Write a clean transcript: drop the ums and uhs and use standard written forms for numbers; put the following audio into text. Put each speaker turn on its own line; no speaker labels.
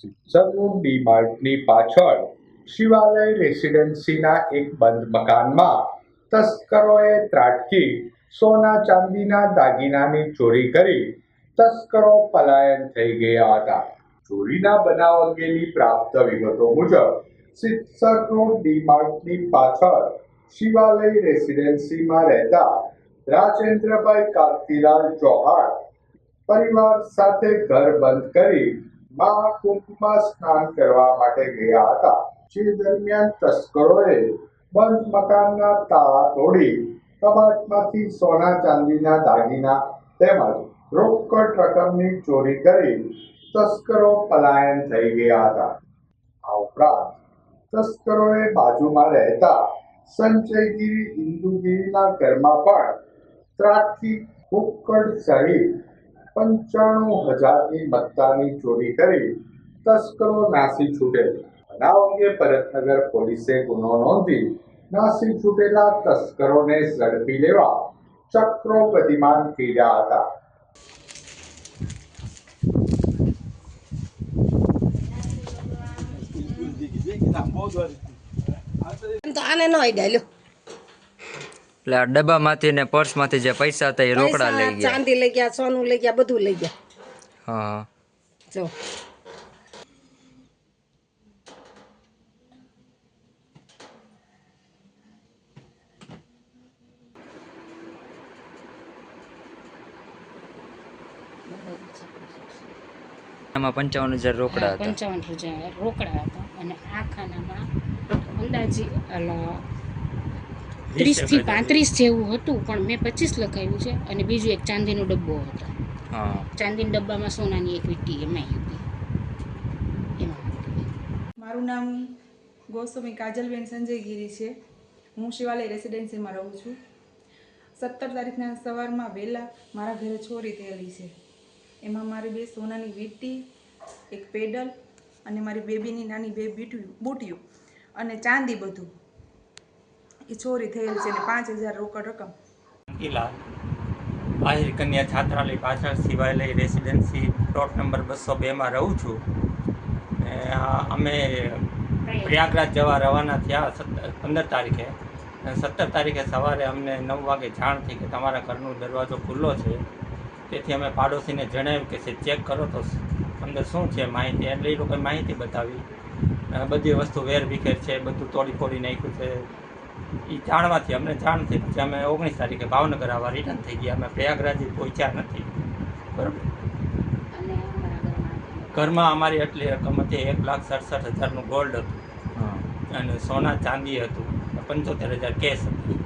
સિત્સરનું ડીમાર્ટની પાછળ શિવાલય રેસિડેન્સીના એક બંધ મકાનમાં તસ્કરોએ ત્રાટકી સોના ચાંદીના દાગીનાની ચોરી કરી તસ્કરો પલાયન થઈ ગયા હતા. ચોરીના બનાવ અંગેની પ્રાપ્ત વિગતો મુજબ સિત્સર ડીમાર્ટની પાછળ શિવાલય રેસિડેન્સીમાં રહેતા રાજેન્દ્રભાઈ કાંતિલાલ ચૌહાણ પરિવાર સાથે ઘર બંધ કરી મહાકુંભમાં સ્નાન કરવા માટે ગયા હતા. જે દરમિયાન તસ્કરોએ બંધ મકાનના તાળા તોડી કબાટમાંથી સોના ચાંદીના દાગીના તેમજ રોકડ રકમની ચોરી કરી તસ્કરો પલાયન થઈ ગયા હતા. આ ઉપરાંત તસ્કરોએ બાજુમાં રહેતા સંજયગીરી ઇન્દુગીરીના ઘરમાં પણ ત્રાટકી રોકડ સહિત 95,000ની મત્તાની ચોરી કરી તસ્કરો નાસી છૂટેલા. બનાવ અંગે ભરતનગર પોલીસે ગુનો નોંધી નાસી છૂટેલા તસ્કરોને ઝડપી લેવા ચક્રો ગતિમાન કર્યા હતા.
તો આને નો આઈડિયા
એટલે આ ડબ્બામાંથી ને પર્સમાંથી જે પૈસા હતા એ રોકડા લઈ ગયા,
ચાંદી લઈ ગયા, સોનું લઈ ગયા, બધું લઈ ગયા.
હા.
જો
એમાં 55,000 રોકડા હતા.
55,000 રોકડા હતા અને આ ખાનામાં અંદાજે 30 થી 35 જેવું હતું, પણ મેં 25 લખાવ્યું છે. અને બીજું એક ચાંદીનો ડબ્બો હતો.
હા.
ચાંદીના ડબ્બામાં સોનાની એક વીંટી એમાં હતી.
મારું નામ ગોસ્વામી કાજલબેન સંજયગીરી છે. હું શિવાલય રેસિડેન્સીમાં રહું છું. 17 તારીખના સવારમાં વહેલા મારા ઘરે ચોરી થયેલી છે. એમાં મારી 2 સોનાની વીંટી, એક પેડલ અને મારી બેબીની નાની 2 બુટીઓ અને ચાંદી બધું એ ચોરી થયેલ છે. અને 5,000 રોકડ રકમ.
આહિર કન્યા છાત્રાલય પાછળ શિવાલય રેસિડેન્સી પ્લોટ નંબર 202માં રહું છું. અમે પ્રયાગરાજ જવા રવાના થયા 15 તારીખે. 17 તારીખે સવારે અમને 9 વાગે જાણ થઈ કે તમારા ઘરનો દરવાજો ખુલ્લો છે. તેથી અમે પાડોશીને જણાવ્યું કે ચેક કરો તો અંદર શું છે માહિતી. એટલે એ લોકોએ માહિતી બતાવી. બધી વસ્તુ વેર વિખેર છે, બધું તોડી ફોડી નાખ્યું છે. એ જાણવાથી અમને જાણ થઈ. પછી અમે 19 તારીખે ભાવનગર આવવા રિટર્ન થઈ ગયા. અમે પ્રયાગરાજ પહોંચ્યા નથી. બરાબર. ઘરમાં અમારી એટલી રકમ હતી, 1,67,000નું ગોલ્ડ હતું અને સોના ચાંદી હતું, 75,000 કેશ હતી.